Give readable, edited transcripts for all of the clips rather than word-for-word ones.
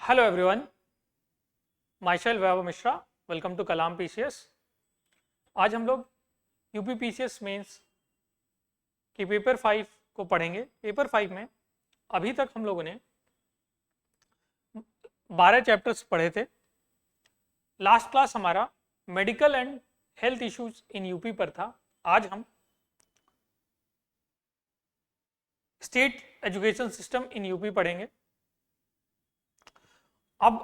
Hello everyone, myself Vaibhav Mishra. Welcome to Kalam PCS. आज हम लोग यूपी पीसीएस मेंस के पेपर 5 को पढ़ेंगे। पेपर 5 में अभी तक हम लोगों ने 12 चैप्टर्स पढ़े थे। लास्ट क्लास हमारा medical and health issues in UP पर था। आज हम state education system in UP पढ़ेंगे। अब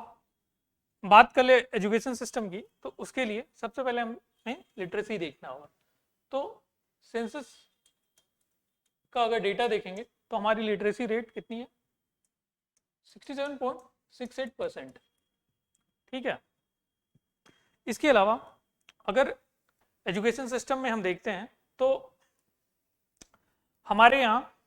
बात कर ले एजुकेशन सिस्टम की, तो उसके लिए सबसे पहले हमें लिटरेसी देखना होगा। तो सेंसस का अगर डेटा देखेंगे तो हमारी लिटरेसी रेट कितनी है? 67.68%। ठीक है। इसके अलावा अगर एजुकेशन सिस्टम में हम देखते हैं तो हमारे यहाँ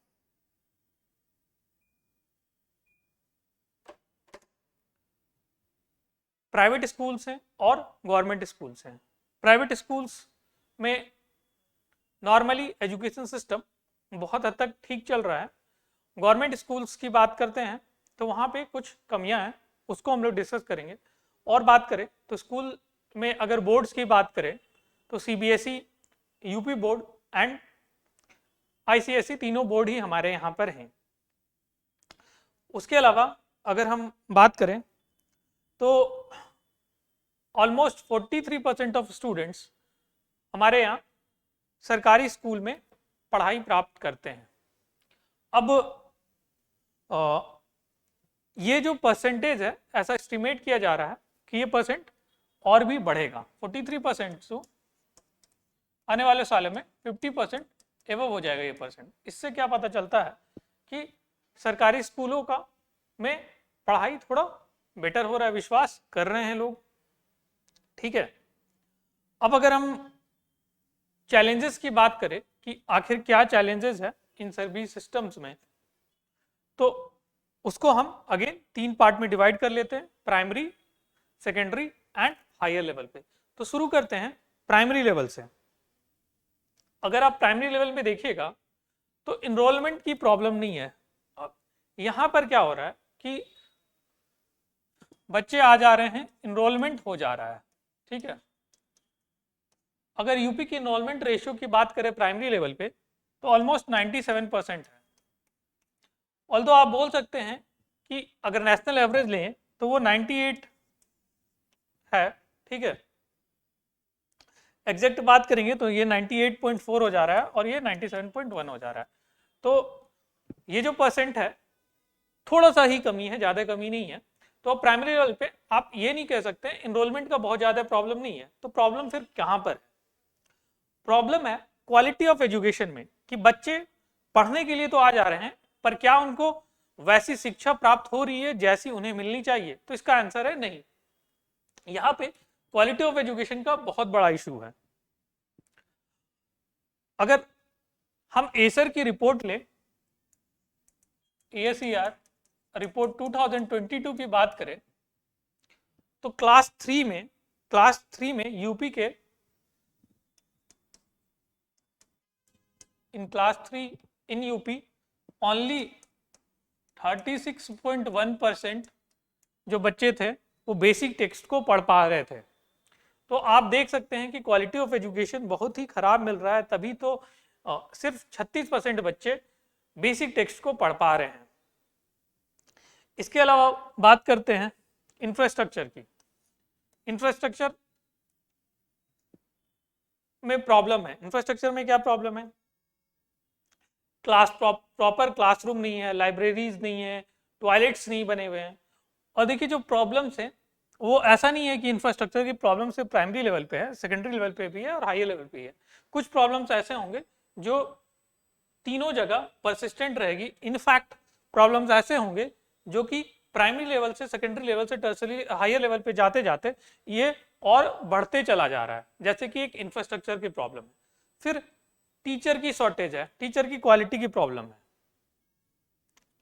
प्राइवेट स्कूल्स हैं और गवर्नमेंट स्कूल्स हैं। प्राइवेट स्कूल्स में नॉर्मली एजुकेशन सिस्टम बहुत हद तक ठीक चल रहा है। गवर्नमेंट स्कूल्स की बात करते हैं तो वहाँ पे कुछ कमियां हैं, उसको हम लोग डिस्कस करेंगे। और बात करें तो स्कूल में अगर बोर्ड्स की बात करें तो CBSE, UP board and ICSE तीनों बोर्ड ही हमारे यहाँ पर हैं। उसके अलावा अगर हम बात करें तो ऑलमोस्ट 43% ऑफ स्टूडेंट्स हमारे यहाँ सरकारी स्कूल में पढ़ाई प्राप्त करते हैं। अब ये जो परसेंटेज है, ऐसा एस्टिमेट किया जा रहा है कि ये परसेंट और भी बढ़ेगा। 43% से आने वाले सालों में 50% एवं हो जाएगा ये परसेंट। इससे क्या पता चलता है कि सरकारी स्कूलों का में पढ़ाई थोड़ा बेटर हो रहा है, विश्वास कर रहे हैं लोग। ठीक है। अब अगर हम चैलेंजेस की बात करें कि आखिर क्या चैलेंजेस है इन सभी सिस्टम्स में, तो उसको हम अगेन 3 पार्ट में डिवाइड कर लेते हैं, primary, secondary and higher level पे। तो शुरू करते हैं प्राइमरी लेवल से। अगर आप प्राइमरी लेवल में देखिएगा तो इनरोलमेंट की प्रॉब्लम नहीं है। यहां पर क्या हो रहा है कि बच्चे आ जा रहे हैं, इनरोलमेंट हो जा रहा है। ठीक है। अगर यूपी की इनरोलमेंट रेशियो की बात करें प्राइमरी लेवल पे तो ऑलमोस्ट 97% है। ऑल्दो आप बोल सकते हैं कि अगर नेशनल एवरेज लें तो वो 98 है। ठीक है। एग्जैक्ट बात करेंगे तो ये 98.4 हो जा रहा है और ये 97.1 हो जा रहा है। तो ये जो परसेंट है थोड़ा सा ही कमी है, ज़्यादा कमी नहीं है। तो अब प्राइमरी लेवल पे आप ये नहीं कह सकते इनरोलमेंट का बहुत ज़्यादा प्रॉब्लम नहीं है। तो प्रॉब्लम फिर कहाँ पर है? प्रॉब्लम है क्वालिटी ऑफ एजुकेशन में, कि बच्चे पढ़ने के लिए तो आ जा रहे हैं पर क्या उनको वैसी शिक्षा प्राप्त हो रही है जैसी उन्हें मिलनी चाहिए? तो इसका आंसर है नहीं। यहाँ पे क्वालिटी ऑफ एजुकेशन का बहुत बड़ा इशू है। अगर हम एसर की रिपोर्ट लें, एएसईआर रिपोर्ट 2022 की बात करें तो क्लास 3 में यूपी के in class 3 in UP only 36.1% जो बच्चे थे वो बेसिक टेक्स्ट को पढ़ पा रहे थे। तो आप देख सकते हैं कि क्वालिटी ऑफ एजुकेशन बहुत ही खराब मिल रहा है। तभी तो सिर्फ 36% बच्चे बेसिक टेक्स्ट को पढ़ पा रहे हैं। इसके अलावा बात करते हैं इंफ्रास्ट्रक्चर की। इंफ्रास्ट्रक्चर में प्रॉब्लम है। इंफ्रास्ट्रक्चर में क्या प्रॉब्लम है? प्रॉपर क्लासरूम नहीं है, लाइब्रेरीज नहीं है, टॉयलेट्स नहीं बने हुए हैं। और देखिए जो प्रॉब्लम्स हैं वो ऐसा नहीं है कि इंफ्रास्ट्रक्चर की प्रॉब्लम सिर्फ प्राइमरी लेवल पे है, सेकेंडरी लेवल पे भी है और हायर लेवल पे है। कुछ प्रॉब्लम्स ऐसे होंगे जो तीनों जगह परसिस्टेंट रहेगी। इनफैक्ट प्रॉब्लम्स ऐसे होंगे जो कि प्राइमरी लेवल से सेकेंडरी लेवल से टर्सरी हायर लेवल पे जाते जाते ये और बढ़ते चला जा रहा है। जैसे कि एक इंफ्रास्ट्रक्चर की प्रॉब्लम है, फिर टीचर की शॉर्टेज है, टीचर की क्वालिटी की प्रॉब्लम है।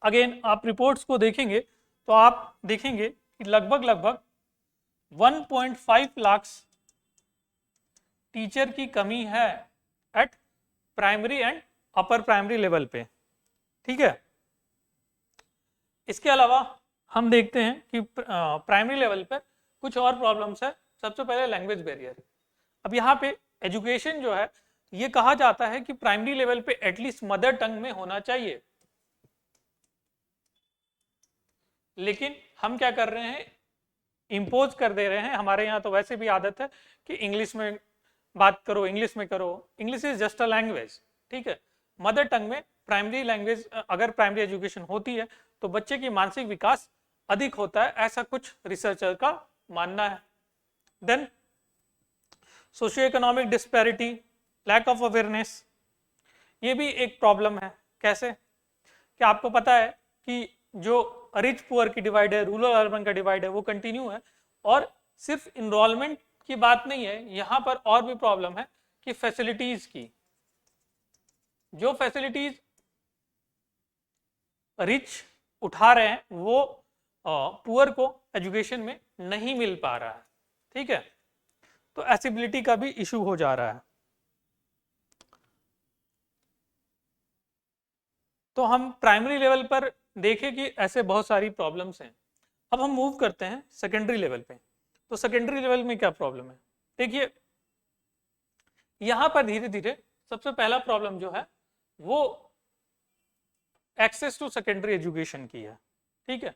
अगेन आप रिपोर्ट्स को देखेंगे तो आप देखेंगे कि लगभग 1.5 लाख टीचर की कमी है eight primary and upper primary level पे। ठीक है। इसके अलावा हम देखते हैं कि प्राइमरी लेवल पर कुछ और प्रॉब्लम्स है। सबसे पहले लैंग्वेज बैरियर। अब यहाँ पे एजुकेशन जो है ये कहा जाता है कि प्राइमरी लेवल पे एटलीस्ट मदर टंग में होना चाहिए, लेकिन हम क्या कर रहे हैं, इम्पोज कर दे रहे हैं। हमारे यहाँ तो वैसे भी आदत है कि इंग्लिश में बात करो, इंग्लिश में करो। English is just a language, ठीक है। मदर टंग में प्राइमरी लैंग्वेज अगर प्राइमरी एजुकेशन होती है तो बच्चे की मानसिक विकास अधिक होता है, ऐसा कुछ रिसर्चर का मानना है। Then socio economic disparity, lack of awareness, ये भी एक प्रॉब्लम है। कैसे कि आपको पता है कि जो रिच पुअर की डिवाइड है, रूरल अर्बन का डिवाइड है, वो कंटिन्यू है। और सिर्फ इनरोलमेंट की बात नहीं है, यहाँ पर और भी प्रॉब्लम है कि फैसिलिटीज की, जो फैसिलिटीज रिच उठा रहे हैं वो पुअर को एजुकेशन में नहीं मिल पा रहा है, ठीक है। तो एसिबिलिटी का भी इशू हो जा रहा है। तो हम प्राइमरी लेवल पर देखें कि ऐसे बहुत सारी प्रॉब्लम्स हैं। अब हम मूव करते हैं सेकेंडरी लेवल पे। तो सेकेंडरी लेवल में क्या प्रॉब्लम है, देखिए यहां पर धीरे धीरे सबसे पहला प्रॉब्लम जो है वो एक्सेस टू सेकेंडरी एजुकेशन की है, ठीक है।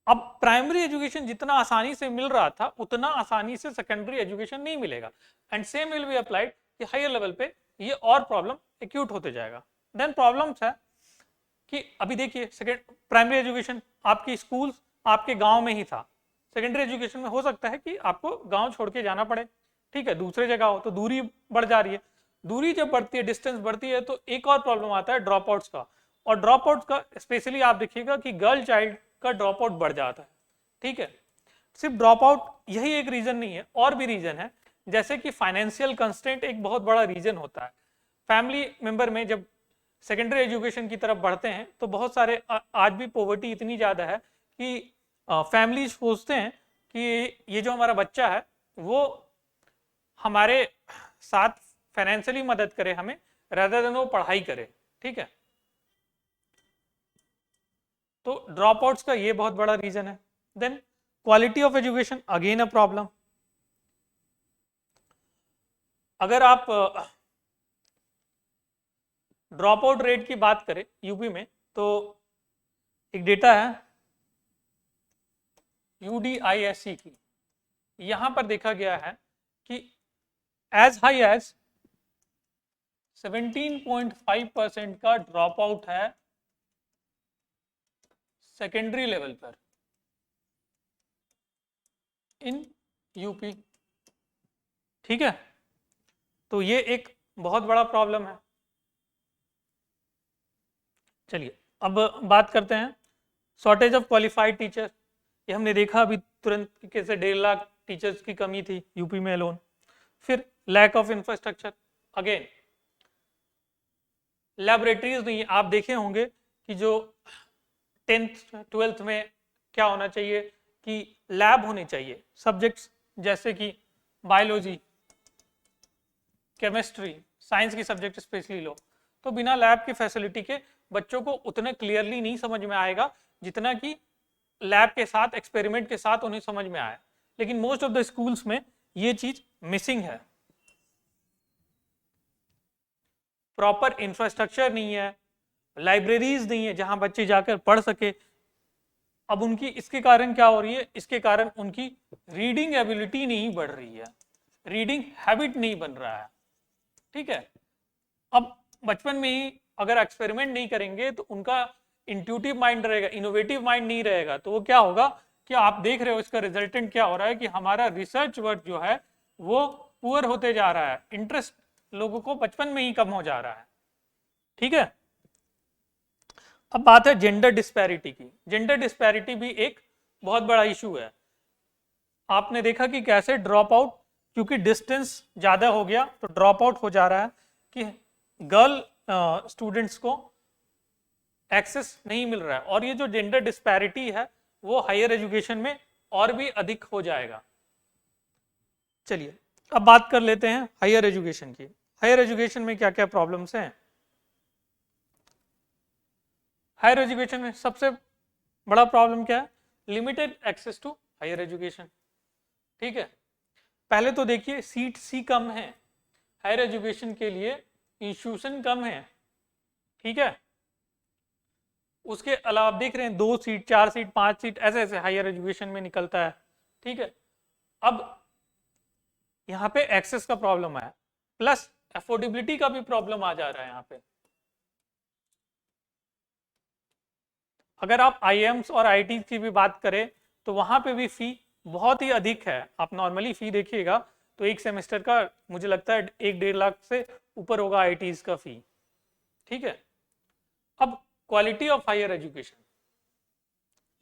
अब प्राइमरी एजुकेशन जितना आसानी से मिल रहा था उतना आसानी से सेकेंडरी एजुकेशन नहीं मिलेगा, and same will be applied कि हायर लेवल पे ये और प्रॉब्लम एक्यूट होते जाएगा। देन प्रॉब्लम्स है कि अभी देखिए सेकेंड प्राइमरी एजुकेशन आपकी स्कूल आपके गांव में ही था, सेकेंडरी एजुकेशन में हो सकता है कि आपको गांव छोड़ के जाना पड़े, ठीक है, दूसरे जगह हो, तो दूरी बढ़ जा रही है। दूरी जब बढ़ती है, डिस्टेंस बढ़ती है, तो एक और प्रॉब्लम आता है ड्रॉप आउट्स का। और ड्रॉप आउट्स का स्पेशली आप देखिएगा कि गर्ल चाइल्ड का ड्रॉप आउट बढ़ जाता है, ठीक है। सिर्फ ड्रॉप आउट यही एक रीजन नहीं है, और भी रीजन है, जैसे कि फाइनेंशियल कंस्ट्रेंट एक बहुत बड़ा रीजन होता है। फैमिली मेंबर में जब सेकेंडरी एजुकेशन की तरफ बढ़ते हैं तो बहुत सारे आज भी पॉवर्टी इतनी ज़्यादा है कि फैमिली सोचते हैं कि ये जो हमारा बच्चा है वो हमारे साथ फाइनेंशियली मदद करे हमें, रादर देन वो पढ़ाई करे, ठीक है। तो ड्रॉप आउट्स का ये बहुत बड़ा रीजन है। Then quality of education again a problem. अगर आप ड्रॉप आउट रेट की बात करें यूपी में तो एक डेटा है UDISC की, यहां पर देखा गया है कि एज हाई एज 17.5% का ड्रॉप आउट है सेकेंडरी लेवल पर इन यूपी, ठीक है। तो ये एक बहुत बड़ा प्रॉब्लम है। चलिए अब बात करते हैं शॉर्टेज ऑफ क्वालिफाइड टीचर। ये हमने देखा अभी तुरंत कैसे 1.5 लाख टीचर्स की कमी थी यूपी में अलोन। फिर lack of infrastructure, again laboratories नहीं है। आप देखे होंगे कि जो 10th 12th में क्या होना चाहिए कि लैब होने चाहिए, सब्जेक्ट्स जैसे कि बायोलॉजी, केमिस्ट्री, साइंस की सब्जेक्ट स्पेशली लो, तो बिना लैब की फैसिलिटी के बच्चों को उतने क्लियरली नहीं समझ में आएगा जितना कि लैब के साथ एक्सपेरिमेंट के साथ उन्हें समझ में आया। लेकिन मोस्ट ऑफ द स्कूल्स में ये चीज मिसिंग है, प्रॉपर इंफ्रास्ट्रक्चर नहीं है, लाइब्रेरीज नहीं है जहां बच्चे जाकर पढ़ सके। अब उनकी इसके कारण क्या हो रही है, इसके कारण उनकी रीडिंग एबिलिटी नहीं बढ़ रही है, रीडिंग हैबिट नहीं बन रहा है, ठीक है। अब बचपन में ही अगर एक्सपेरिमेंट नहीं करेंगे तो उनका इंट्यूटिव माइंड रहेगा, इनोवेटिव माइंड नहीं रहेगा, तो वो क्या होगा कि आप देख रहे हो इसका रिजल्टेंट क्या हो रहा है कि हमारा रिसर्च वर्क जो है वो पुअर होते जा रहा है, इंटरेस्ट लोगों को बचपन में ही कम हो जा रहा है, ठीक है। अब बात है जेंडर डिस्पैरिटी की। जेंडर डिस्पैरिटी भी एक बहुत बड़ा इशू है। आपने देखा कि कैसे ड्रॉप आउट, क्योंकि डिस्टेंस ज़्यादा हो गया तो ड्रॉप आउट हो जा रहा है कि गर्ल स्टूडेंट्स को एक्सेस नहीं मिल रहा है। और ये जो जेंडर डिस्पैरिटी है वो हायर एजुकेशन में और भी अधिक हो जाएगा। चलिए अब बात कर लेते हैं हायर एजुकेशन की। हायर एजुकेशन में क्या क्या प्रॉब्लम्स हैं। हायर एजुकेशन में सबसे बड़ा प्रॉब्लम क्या है, limited access to higher education. ठीक है, पहले तो देखिए सीट सी कम है, हायर एजुकेशन के लिए इंस्टीट्यूशन कम है। ठीक है, उसके अलावा आप देख रहे हैं 2 सीट 4 सीट 5 सीट ऐसे ऐसे हायर एजुकेशन में निकलता है। ठीक है, अब यहाँ पे एक्सेस का प्रॉब्लम आया, प्लस अफोर्डेबिलिटी का भी प्रॉब्लम आ जा रहा है यहाँ पे। अगर आप आईएम्स और आईटी की भी बात करें तो वहां पे भी फी बहुत ही अधिक है। आप नॉर्मली फी देखिएगा तो एक सेमेस्टर का मुझे लगता है 1-1.5 लाख से ऊपर होगा आईटीज का फी। ठीक है, अब क्वालिटी ऑफ हायर एजुकेशन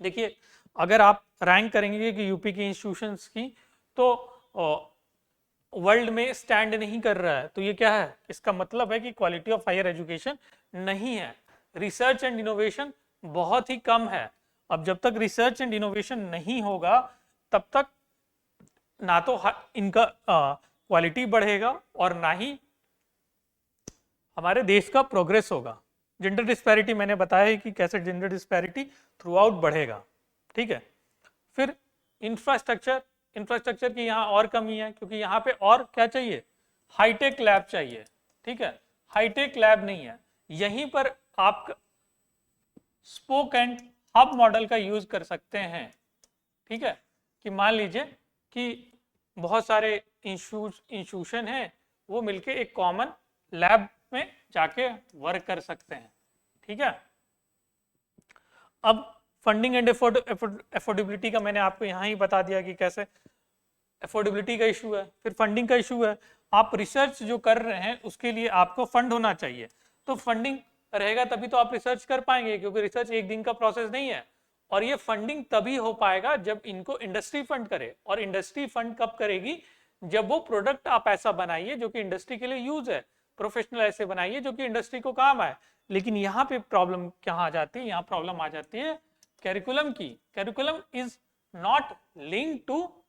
देखिए, अगर आप रैंक करेंगे कि यूपी की इंस्टीट्यूशंस की तो वर्ल्ड में स्टैंड नहीं कर रहा है, तो ये क्या है, इसका मतलब है कि क्वालिटी ऑफ हायर एजुकेशन नहीं है। रिसर्च एंड इनोवेशन बहुत ही कम है। अब जब तक रिसर्च एंड इनोवेशन नहीं होगा तब तक ना तो इनका क्वालिटी बढ़ेगा और ना ही हमारे देश का प्रोग्रेस होगा। जेंडर डिस्पैरिटी मैंने बताया है कि कैसे जेंडर डिस्पैरिटी थ्रू आउट बढ़ेगा। ठीक है, फिर इंफ्रास्ट्रक्चर की यहाँ और कमी है, क्योंकि यहाँ पे और क्या चाहिए, हाईटेक लैब चाहिए। ठीक है, हाईटेक लैब नहीं है। यहीं पर आप स्पोक एंड हब मॉडल का यूज कर सकते हैं। ठीक है, कि मान लीजिए कि बहुत सारे इंस्टीट्यूशन हैं, वो मिलके एक कॉमन लैब में जाके वर्क कर सकते हैं। ठीक है, अब फंडिंग एंड अफोर्डेबिलिटी का मैंने आपको यहाँ ही बता दिया कि कैसे अफोर्डेबिलिटी का इशू है, फिर फंडिंग का इशू है। आप रिसर्च जो कर रहे हैं उसके लिए आपको फंड होना चाहिए, तो फंडिंग रहेगा तभी तो आप रिसर्च कर पाएंगे, क्योंकि रिसर्च एक दिन का प्रोसेस नहीं है। और ये फंडिंग तभी हो पाएगा जब इनको इंडस्ट्री फंड करे, और इंडस्ट्री फंड कब करेगी, जब वो प्रोडक्ट आप ऐसा बनाइए जो कि इंडस्ट्री के लिए यूज है, प्रोफेशनल ऐसे बनाइए जो कि इंडस्ट्री को काम आए। लेकिन यहाँ पे प्रॉब्लम कहाँ आ जाती है, यहाँ प्रॉब्लम आ जाती है कैरिकुलम की। Curriculum is not link to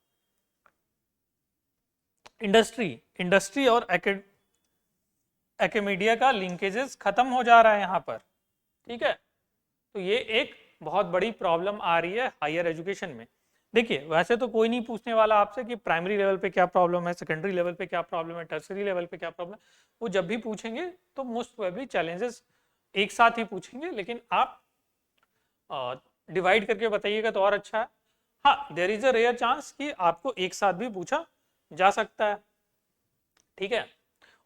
industry और एकेडमिया का लिंकेजेस खत्म हो जा रहा है यहाँ पर। ठीक है, तो ये एक बहुत बड़ी प्रॉब्लम आ रही है हायर एजुकेशन में। देखिए, वैसे तो कोई नहीं पूछने वाला आपसे कि प्राइमरी लेवल पे क्या प्रॉब्लम है, सेकेंडरी लेवल पे क्या प्रॉब्लम है, टर्सरी लेवल पे क्या प्रॉब्लम है। वो जब भी पूछेंगे तो मोस्ट प्रोबेबली चैलेंजेस एक साथ ही पूछेंगे, लेकिन आप डिवाइड करके बताइएगा तो और अच्छा है। हाँ, there is a rare chance कि आपको एक साथ भी पूछा जा सकता है। ठीक है,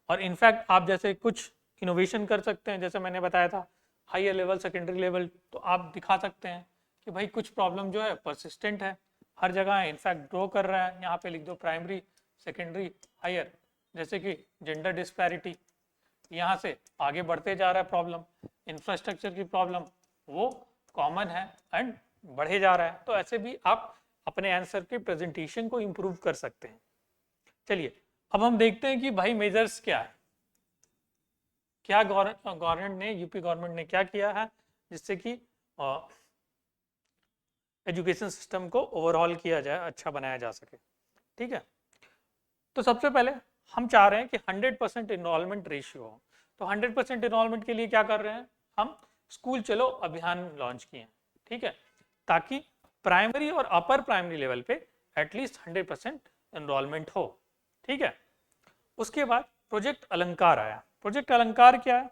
और इनफैक्ट आप जैसे कुछ इनोवेशन कर सकते हैं, जैसे मैंने बताया था हायर लेवल सेकेंडरी लेवल, तो आप दिखा सकते हैं कि भाई कुछ प्रॉब्लम जो है परसिस्टेंट है, हर जगह है, इनफैक्ट ग्रो कर रहा है। यहाँ पे लिख दो प्राइमरी सेकेंडरी हायर, जैसे कि जेंडर डिस्पैरिटी, यहाँ से आगे बढ़ते जा रहा है प्रॉब्लम, इंफ्रास्ट्रक्चर की प्रॉब्लम वो कॉमन है एंड बढ़े जा रहा है। तो ऐसे भी आप अपने आंसर के प्रेजेंटेशन को इम्प्रूव कर सकते हैं। चलिए, अब हम देखते हैं कि भाई मेजर्स क्या है, क्या गवर्नमेंट ने, यूपी गवर्नमेंट ने क्या किया है जिससे कि एजुकेशन सिस्टम को ओवरऑल किया जाए, अच्छा बनाया जा सके। ठीक है, तो सबसे पहले हम चाह रहे हैं कि 100% इनरोलमेंट रेशियो हो। तो 100% इनरोलमेंट के लिए क्या कर रहे हैं, हम स्कूल चलो अभियान लॉन्च किए हैं। ठीक है, ताकि प्राइमरी और अपर प्राइमरी लेवल पे एटलीस्ट 100% इनरोलमेंट हो। ठीक है, उसके बाद प्रोजेक्ट अलंकार आया। प्रोजेक्ट अलंकार क्या है,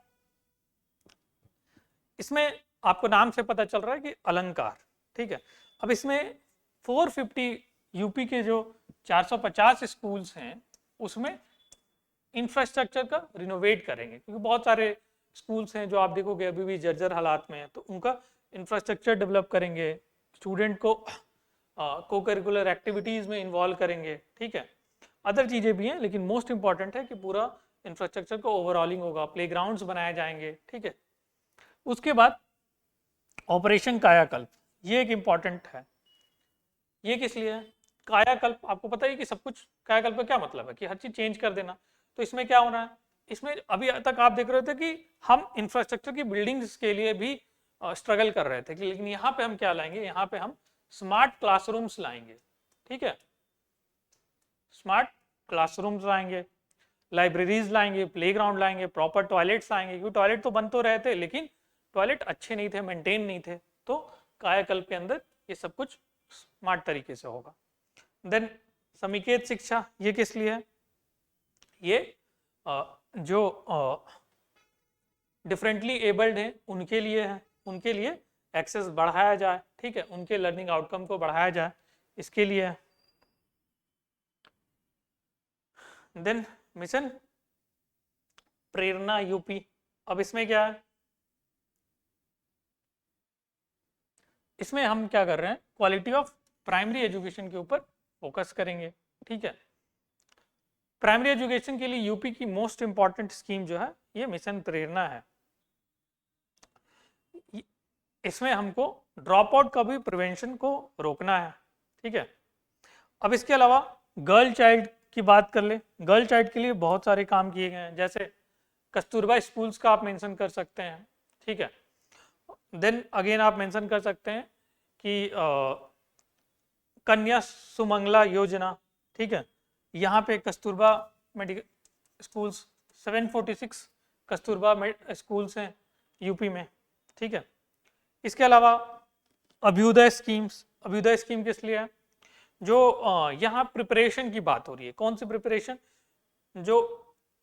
इसमें आपको नाम से पता चल रहा है कि अलंकार। ठीक है, अब इसमें 450 यूपी के जो 450 स्कूल्स हैं उसमें इंफ्रास्ट्रक्चर का रिनोवेट करेंगे, क्योंकि बहुत सारे स्कूल्स हैं जो आप देखोगे अभी भी जर्जर हालात में है, तो उनका इंफ्रास्ट्रक्चर डेवलप करेंगे, स्टूडेंट को को करिकुलर एक्टिविटीज़ में इन्वॉल्व करेंगे। ठीक है, अदर चीज़ें भी हैं, लेकिन मोस्ट इंपॉर्टेंट है कि पूरा इंफ्रास्ट्रक्चर को ओवरऑलिंग होगा, प्लेग्राउंड्स बनाए जाएंगे। ठीक है, उसके बाद ऑपरेशन कायाकल्प, ये एक इम्पॉर्टेंट है। ये किस लिए है, कायाकल्प आपको पता है कि सब कुछ, कायाकल्प का क्या मतलब है कि हर चीज चेंज कर देना। तो इसमें क्या होना है, इसमें अभी तक आप देख रहे थे कि हम इंफ्रास्ट्रक्चर की बिल्डिंग्स के लिए भी स्ट्रगल कर रहे थे, लेकिन यहाँ पे हम क्या लाएंगे, यहाँ पे हम स्मार्ट क्लासरूम्स लाएंगे। ठीक है, स्मार्ट क्लासरूम्स लाएंगे, लाइब्रेरीज लाएंगे, प्लेग्राउंड लाएंगे, प्रॉपर टॉयलेट्स लाएंगे, क्योंकि टॉयलेट तो बन तो रहे थे लेकिन टॉयलेट अच्छे नहीं थे, मेंटेन नहीं थे। तो कायाकल्प के अंदर ये सब कुछ स्मार्ट तरीके से होगा। देन समिकेत शिक्षा, ये किस लिए है? ये जो डिफरेंटली एबल्ड हैं उनके लिए है, उनके लिए एक्सेस बढ़ाया जाए, ठीक है, उनके लर्निंग आउटकम को बढ़ाया जाए, इसके लिए है। देन मिशन प्रेरणा यूपी, अब इसमें क्या है? इसमें हम क्या कर रहे हैं, क्वालिटी ऑफ प्राइमरी एजुकेशन के ऊपर फोकस करेंगे, ठीक है। प्राइमरी एजुकेशन के लिए यूपी की मोस्ट इंपॉर्टेंट स्कीम जो है ये मिशन प्रेरणा है। इसमें हमको ड्रॉप आउट का भी प्रिवेंशन को रोकना है, ठीक है। अब इसके अलावा गर्ल चाइल्ड की बात कर ले, गर्ल चाइल्ड के लिए बहुत सारे काम किए गए हैं, जैसे कस्तूरबा स्कूल्स का आप मेंशन कर सकते हैं, ठीक है। देन अगेन आप मेंशन कर सकते हैं कि कन्या सुमंगला योजना, ठीक है, यहाँ पे Kasturba medical schools 746 Kasturba schools हैं यूपी में, ठीक है। इसके अलावा अभ्युदय स्कीम्स, अभ्युदय स्कीम किस लिए है? जो यहाँ प्रिपरेशन की बात हो रही है, कौन सी प्रिपरेशन? जो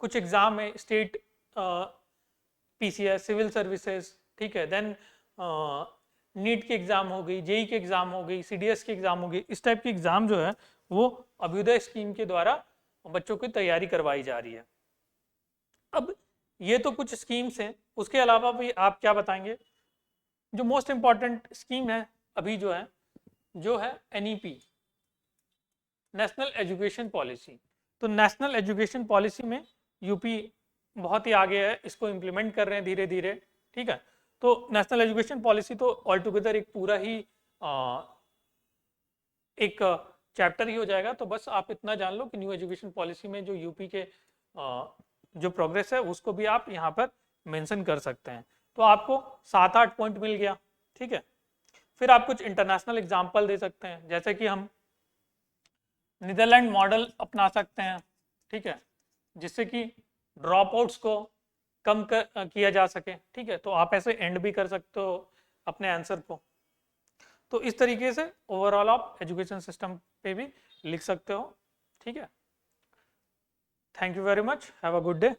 कुछ एग्जाम है, स्टेट पीसीएस, सिविल सर्विसेज, ठीक है, देन नीट की एग्जाम हो गई, जेई की एग्जाम हो गई, सीडीएस की एग्जाम हो गई, इस टाइप की एग्जाम जो है वो अभ्युदय स्कीम के द्वारा बच्चों की तैयारी करवाई जा रही है। अब ये तो कुछ स्कीम्स हैं, उसके अलावा भी आप क्या बताएंगे? जो मोस्ट इंपॉर्टेंट स्कीम है अभी जो है एनईपी, नेशनल एजुकेशन पॉलिसी। तो नेशनल एजुकेशन पॉलिसी में यूपी बहुत ही आगे है, इसको इम्प्लीमेंट कर रहे हैं धीरे धीरे, ठीक है। तो नेशनल एजुकेशन पॉलिसी तो ऑल टुगेदर एक पूरा ही एक चैप्टर ही हो जाएगा। तो बस आप इतना जान लो कि न्यू एजुकेशन पॉलिसी में जो यूपी के जो प्रोग्रेस है उसको भी आप यहाँ पर मेंशन कर सकते हैं। तो आपको 7-8 पॉइंट मिल गया, ठीक है। फिर आप कुछ इंटरनेशनल एग्जाम्पल दे सकते हैं, जैसे कि हम नीदरलैंड मॉडल अपना सकते हैं, ठीक है, जिससे कि ड्रॉप आउट्स को कम किया जा सके, ठीक है। तो आप ऐसे एंड भी कर सकते हो अपने आंसर को। तो इस तरीके से ओवरऑल आप एजुकेशन सिस्टम पे भी लिख सकते हो, ठीक है। Thank you very much, have a good day.